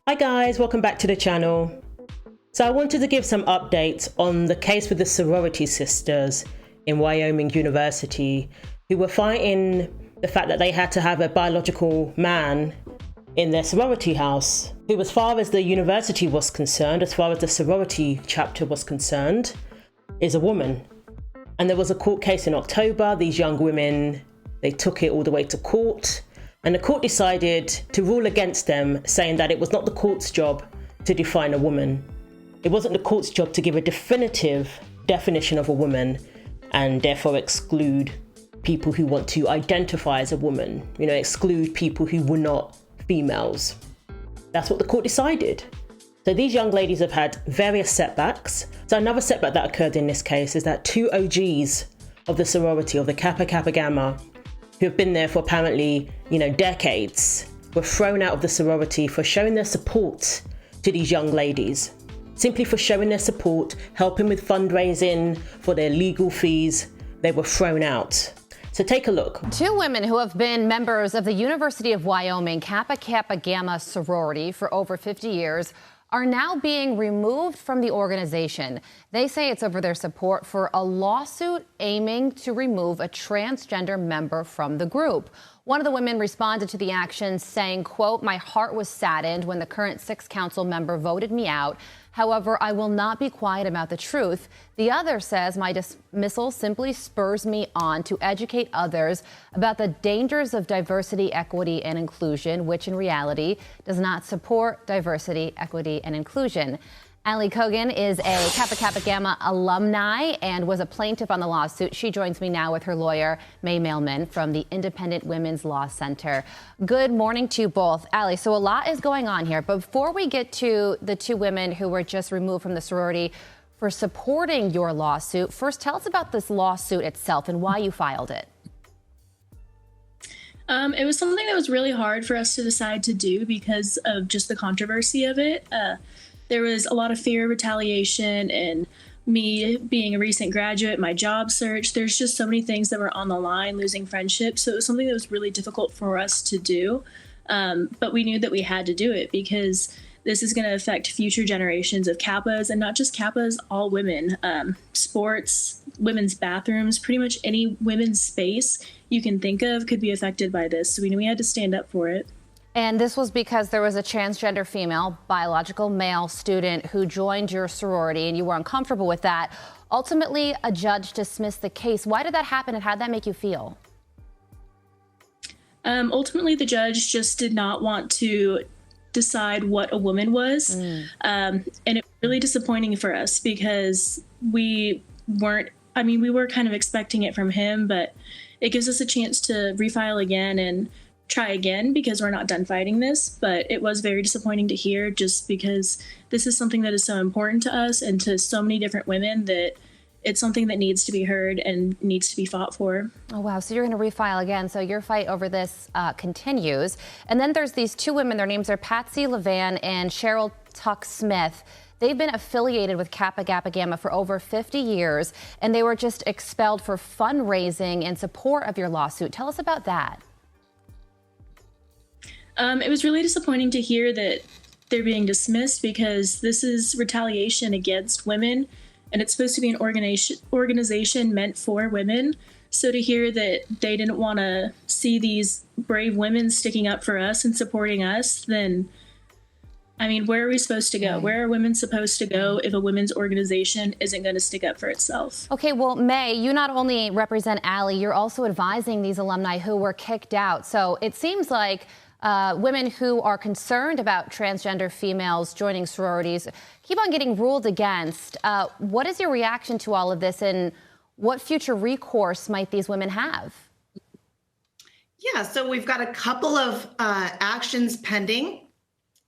Hi guys, welcome back to the channel. So I wanted to give some updates on the case with the sorority sisters in Wyoming University who were fighting the fact that they had to have a biological man in their sorority house, who, as far as the university was concerned, as far as the sorority chapter was concerned, is a woman. And there was a court case in October. These young women, they took it all the way to court, and the court decided to rule against them, saying that it was not the court's job to define a woman. It wasn't the court's job to give a definitive definition of a woman and therefore exclude people who want to identify as a woman, exclude people who were not females. That's what the court decided. So these young ladies have had various setbacks. So another setback that occurred in this case is that two OGs of the sorority, of the Kappa Kappa Gamma, who have been there for apparently, decades, were thrown out of the sorority for showing their support to these young ladies. Simply for showing their support, helping with fundraising for their legal fees, they were thrown out. So take a look. Two women who have been members of the University of Wyoming Kappa Kappa Gamma sorority for over 50 years are now being removed from the organization. They say it's over their support for a lawsuit aiming to remove a transgender member from the group. One of the women responded to the action saying, quote, "My heart was saddened when the current 6th council member voted me out. However, I will not be quiet about the truth." The other says, "My dismissal simply spurs me on to educate others about the dangers of diversity, equity, and inclusion, which in reality does not support diversity, equity, and inclusion." Allie Kogan is a Kappa Kappa Gamma alumni and was a plaintiff on the lawsuit. She joins me now with her lawyer, May Mailman, from the Independent Women's Law Center. Good morning to you both. Allie, so a lot is going on here, but before we get to the two women who were just removed from the sorority for supporting your lawsuit, first tell us about this lawsuit itself and why you filed it. It was something that was really hard for us to decide to do because of just the controversy of it. There was a lot of fear of retaliation, and me being a recent graduate, my job search, there's just so many things that were on the line, losing friendships. So it was something that was really difficult for us to do. But we knew that we had to do it because this is going to affect future generations of Kappas, and not just Kappas, all women. Sports, women's bathrooms, pretty much any women's space you can think of could be affected by this. So we knew we had to stand up for it. And this was because there was a transgender female, biological male student who joined your sorority and you were uncomfortable with that. Ultimately, a judge dismissed the case. Why did that happen and how did that make you feel? Ultimately, the judge just did not want to decide what a woman was. And it was really disappointing for us because we were kind of expecting it from him, but it gives us a chance to refile again and try again because we're not done fighting this. But it was very disappointing to hear, just because this is something that is so important to us and to so many different women, that it's something that needs to be heard and needs to be fought for. Oh, wow. So you're going to refile again. So your fight over this continues. And then there's these two women. Their names are Patsy Levan and Cheryl Tuck Smith. They've been affiliated with Kappa Kappa Gamma for over 50 years, and they were just expelled for fundraising in support of your lawsuit. Tell us about that. It was really disappointing to hear that they're being dismissed because this is retaliation against women, and it's supposed to be an organization meant for women. So to hear that they didn't want to see these brave women sticking up for us and supporting us, then, where are we supposed to go? Where are women supposed to go if a women's organization isn't going to stick up for itself? Okay, well, May, you not only represent Allie, you're also advising these alumni who were kicked out. So it seems like women who are concerned about transgender females joining sororities keep on getting ruled against. What is your reaction to all of this, and what future recourse might these women have? Yeah, so we've got a couple of actions pending.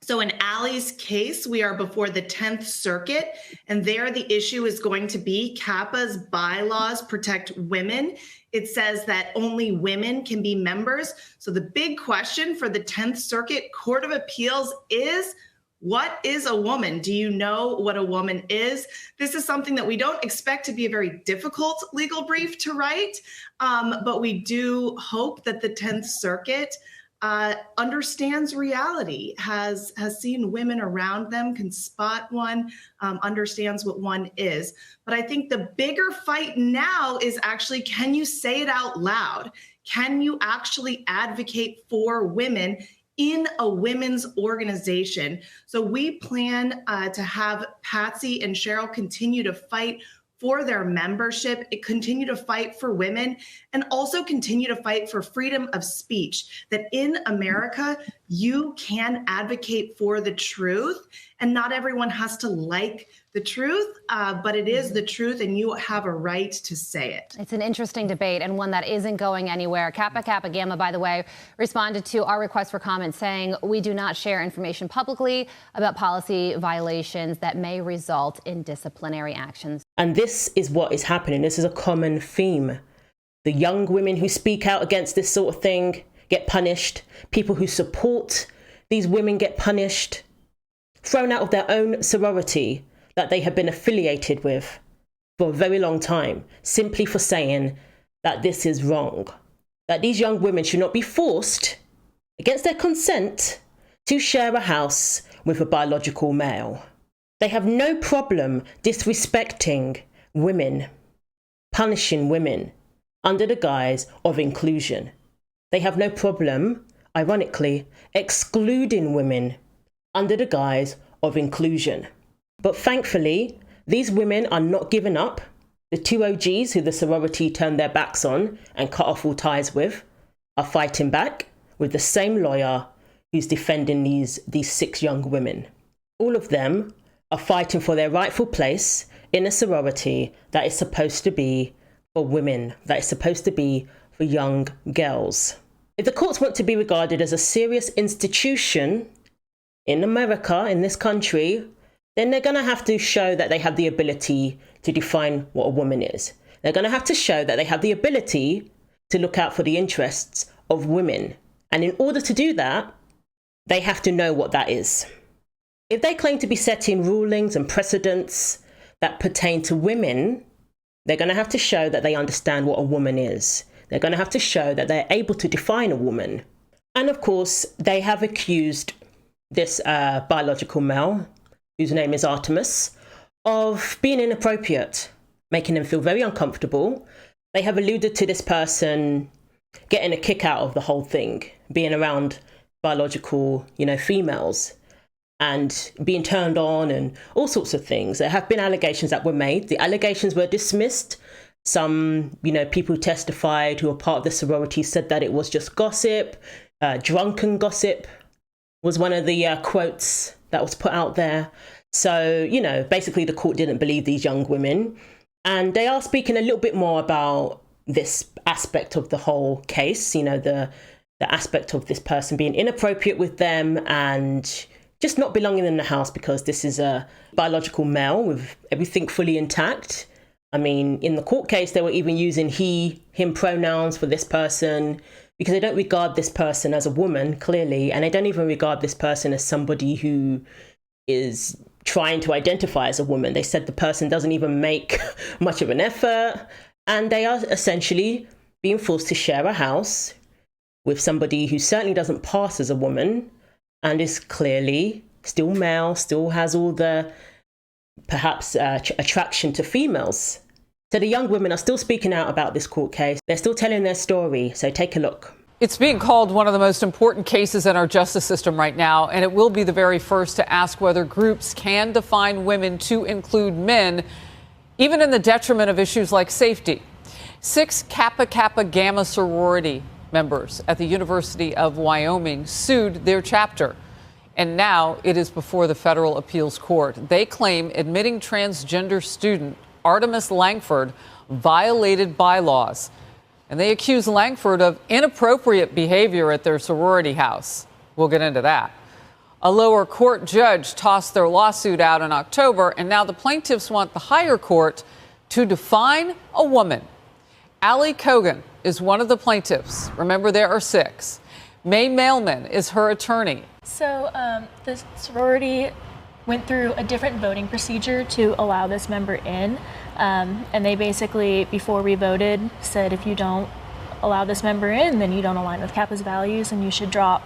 So in Allie's case, we are before the 10th Circuit, and there the issue is going to be Kappa's bylaws protect women. It says that only women can be members. So the big question for the 10th Circuit Court of Appeals is, what is a woman? Do you know what a woman is? This is something that we don't expect to be a very difficult legal brief to write, but we do hope that the 10th Circuit understands reality, has seen women around them, can spot one, understands what one is. But I think the bigger fight now is actually, can you say it out loud? Can you actually advocate for women in a women's organization? So we plan to have Patsy and Cheryl continue to fight for their membership, continue to fight for women, and also continue to fight for freedom of speech, that in America, you can advocate for the truth, and not everyone has to like the truth, but it is the truth, and you have a right to say it. It's an interesting debate, and one that isn't going anywhere. Kappa Kappa Gamma, by the way, responded to our request for comment saying, we do not share information publicly about policy violations that may result in disciplinary actions. And this is what is happening. This is a common theme. The young women who speak out against this sort of thing get punished. People who support these women get punished, thrown out of their own sorority that they have been affiliated with for a very long time, simply for saying that this is wrong, that these young women should not be forced, against their consent, to share a house with a biological male. They have no problem disrespecting women, punishing women under the guise of inclusion. They have no problem, ironically, excluding women under the guise of inclusion. But thankfully, these women are not giving up. The two OGs who the sorority turned their backs on and cut off all ties with are fighting back with the same lawyer who's defending these 6 young women. All of them are fighting for their rightful place in a sorority that is supposed to be for women, that is supposed to be for young girls. If the courts want to be regarded as a serious institution in America, in this country, then they're going to have to show that they have the ability to define what a woman is. They're going to have to show that they have the ability to look out for the interests of women. And in order to do that, they have to know what that is. If they claim to be setting rulings and precedents that pertain to women, they're going to have to show that they understand what a woman is. They're going to have to show that they're able to define a woman. And of course, they have accused this biological male, whose name is Artemis, of being inappropriate, making them feel very uncomfortable. They have alluded to this person getting a kick out of the whole thing, being around biological, females, and being turned on and all sorts of things. There have been allegations that were made. The allegations were dismissed. Some, people who testified who are part of the sorority said that it was just gossip. Drunken gossip was one of the quotes that was put out there. So, basically the court didn't believe these young women. And they are speaking a little bit more about this aspect of the whole case, the aspect of this person being inappropriate with them and just not belonging in the house because this is a biological male with everything fully intact. I mean, in the court case, they were even using he, him pronouns for this person because they don't regard this person as a woman, clearly, and they don't even regard this person as somebody who is trying to identify as a woman. They said the person doesn't even make much of an effort, and they are essentially being forced to share a house with somebody who certainly doesn't pass as a woman and is clearly still male, still has all the perhaps attraction to females. So the young women are still speaking out about this court case. They're still telling their story. So take a look. It's being called one of the most important cases in our justice system right now, and it will be the very first to ask whether groups can define women to include men, even in the detriment of issues like safety. 6 Kappa Kappa Gamma sorority members at the University of Wyoming sued their chapter, and now it is before the federal appeals court. They claim admitting transgender student Artemis Langford violated bylaws, and they accuse Langford of inappropriate behavior at their sorority house. We'll get into that. A lower court judge tossed their lawsuit out in October, and now the plaintiffs want the higher court to define a woman. Allie Kogan is one of the plaintiffs. Remember, there are 6. May Mailman is her attorney. So the sorority went through a different voting procedure to allow this member in. And they basically, before we voted, said if you don't allow this member in, then you don't align with Kappa's values and you should drop.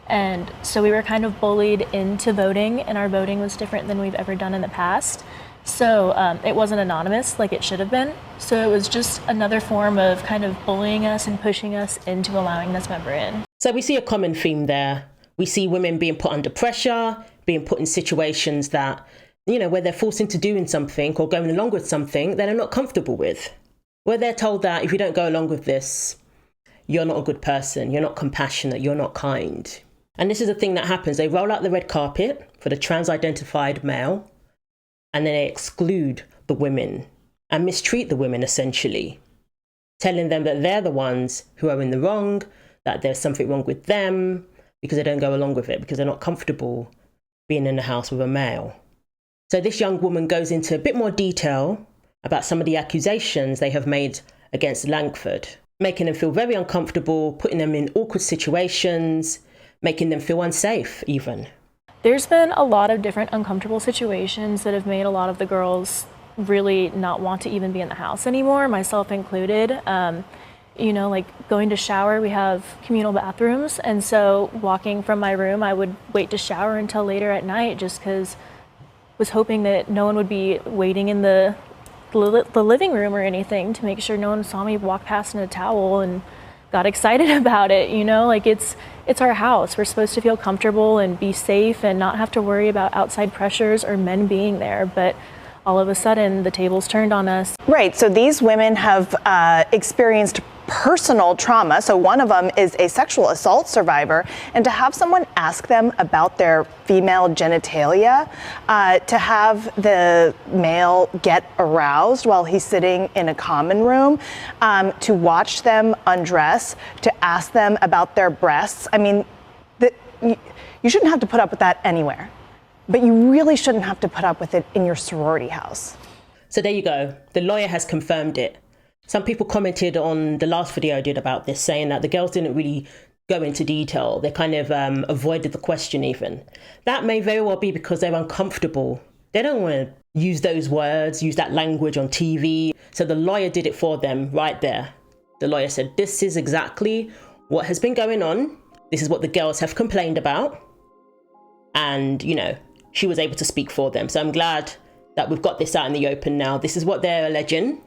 And so we were kind of bullied into voting, and our voting was different than we've ever done in the past. So it wasn't anonymous like it should have been. So it was just another form of kind of bullying us and pushing us into allowing this member in. So we see a common theme there. We see women being put under pressure, being put in situations that, where they're forced into doing something or going along with something that they're not comfortable with. Where they're told that if you don't go along with this, you're not a good person, you're not compassionate, you're not kind. And this is the thing that happens. They roll out the red carpet for the trans-identified male, and then they exclude the women and mistreat the women, essentially, telling them that they're the ones who are in the wrong, that there's something wrong with them because they don't go along with it, because they're not comfortable being in the house with a male. So this young woman goes into a bit more detail about some of the accusations they have made against Langford, making them feel very uncomfortable, putting them in awkward situations, making them feel unsafe even. There's been a lot of different uncomfortable situations that have made a lot of the girls really not want to even be in the house anymore, myself included. Like going to shower, we have communal bathrooms. And so walking from my room, I would wait to shower until later at night just because I was hoping that no one would be waiting in the living room or anything to make sure no one saw me walk past in a towel and got excited about it. It's our house. We're supposed to feel comfortable and be safe and not have to worry about outside pressures or men being there. But all of a sudden, the tables turned on us. Right. So these women have experienced personal trauma. So one of them is a sexual assault survivor. And to have someone ask them about their female genitalia, to have the male get aroused while he's sitting in a common room, to watch them undress, to ask them about their breasts. I mean, you shouldn't have to put up with that anywhere. But you really shouldn't have to put up with it in your sorority house. So there you go. The lawyer has confirmed it. Some people commented on the last video I did about this, saying that the girls didn't really go into detail. They kind of avoided the question even. That may very well be because they're uncomfortable. They don't want to use those words, use that language on TV. So the lawyer did it for them right there. The lawyer said, this is exactly what has been going on. This is what the girls have complained about. And, she was able to speak for them. So I'm glad that we've got this out in the open now. This is what they're alleging.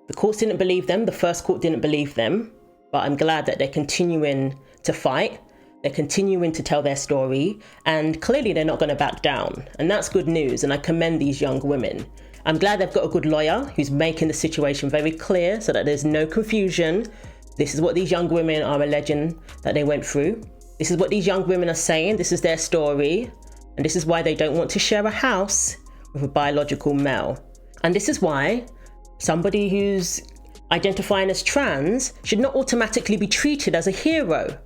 The courts didn't believe them. The first court didn't believe them. But I'm glad that they're continuing to fight. They're continuing to tell their story. And clearly they're not going to back down. And that's good news. And I commend these young women. I'm glad they've got a good lawyer who's making the situation very clear so that there's no confusion. This is what these young women are alleging that they went through. This is what these young women are saying. This is their story. And this is why they don't want to share a house with a biological male. And this is why somebody who's identifying as trans should not automatically be treated as a hero.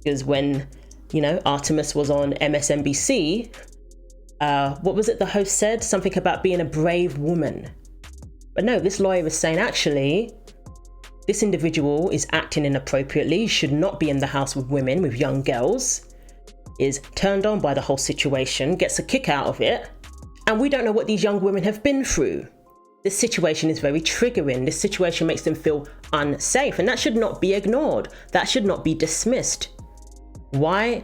Because when, Artemis was on MSNBC, what was it the host said? Something about being a brave woman. But no, this lawyer is saying, actually, this individual is acting inappropriately, should not be in the house with women, with young girls, is turned on by the whole situation, gets a kick out of it. And we don't know what these young women have been through. This situation is very triggering. This situation makes them feel unsafe, and that should not be ignored. That should not be dismissed. Why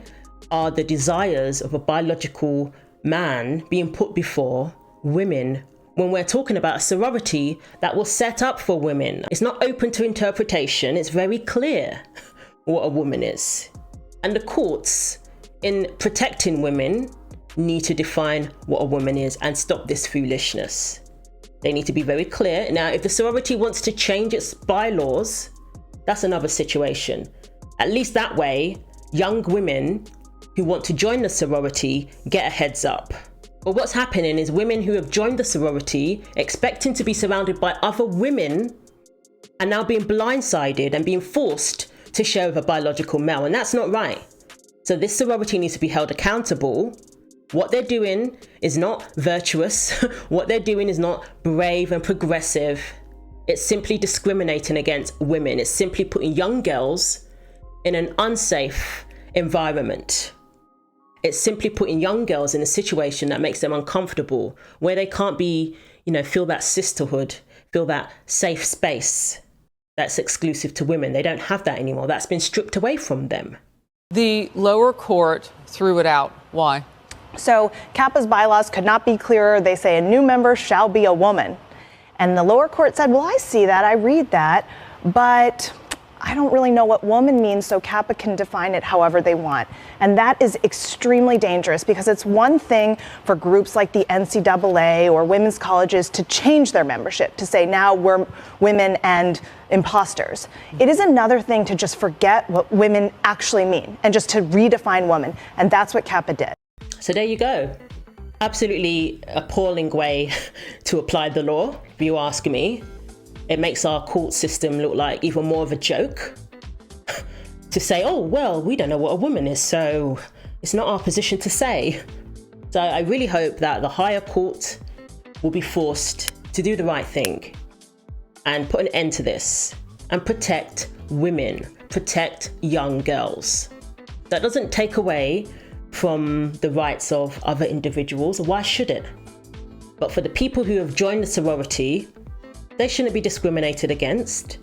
are the desires of a biological man being put before women when we're talking about a sorority that was set up for women? It's not open to interpretation. It's very clear what a woman is. And the courts, in protecting women, need to define what a woman is and stop this foolishness. They need to be very clear. Now, if the sorority wants to change its bylaws, that's another situation. At least that way, young women who want to join the sorority get a heads up. But what's happening is women who have joined the sorority, expecting to be surrounded by other women, are now being blindsided and being forced to share with a biological male. And that's not right. So this sorority needs to be held accountable. What they're doing is not virtuous. What they're doing is not brave and progressive. It's simply discriminating against women. It's simply putting young girls in an unsafe environment. It's simply putting young girls in a situation that makes them uncomfortable, where they can't be, feel that sisterhood, feel that safe space that's exclusive to women. They don't have that anymore. That's been stripped away from them. The lower court threw it out. Why? So Kappa's bylaws could not be clearer. They say a new member shall be a woman. And the lower court said, well, I see that, I read that, but I don't really know what woman means, so Kappa can define it however they want. And that is extremely dangerous, because it's one thing for groups like the NCAA or women's colleges to change their membership, to say now we're women and imposters. It is another thing to just forget what women actually mean and just to redefine woman. And that's what Kappa did. So there you go. Absolutely appalling way to apply the law, if you ask me. It makes our court system look like even more of a joke. To say, oh, well, we don't know what a woman is, so it's not our position to say. So I really hope that the higher court will be forced to do the right thing and put an end to this and protect women, protect young girls. That doesn't take away from the rights of other individuals. Why should it? But for the people who have joined the sorority, they shouldn't be discriminated against.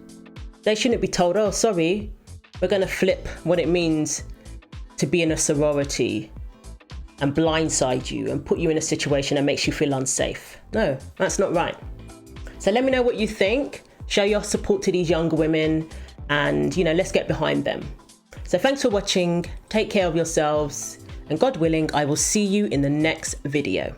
They shouldn't be told, oh, sorry, we're going to flip what it means to be in a sorority and blindside you and put you in a situation that makes you feel unsafe. No, that's not right. So let me know what you think. Show your support to these younger women and, let's get behind them. So thanks for watching. Take care of yourselves. And God willing, I will see you in the next video.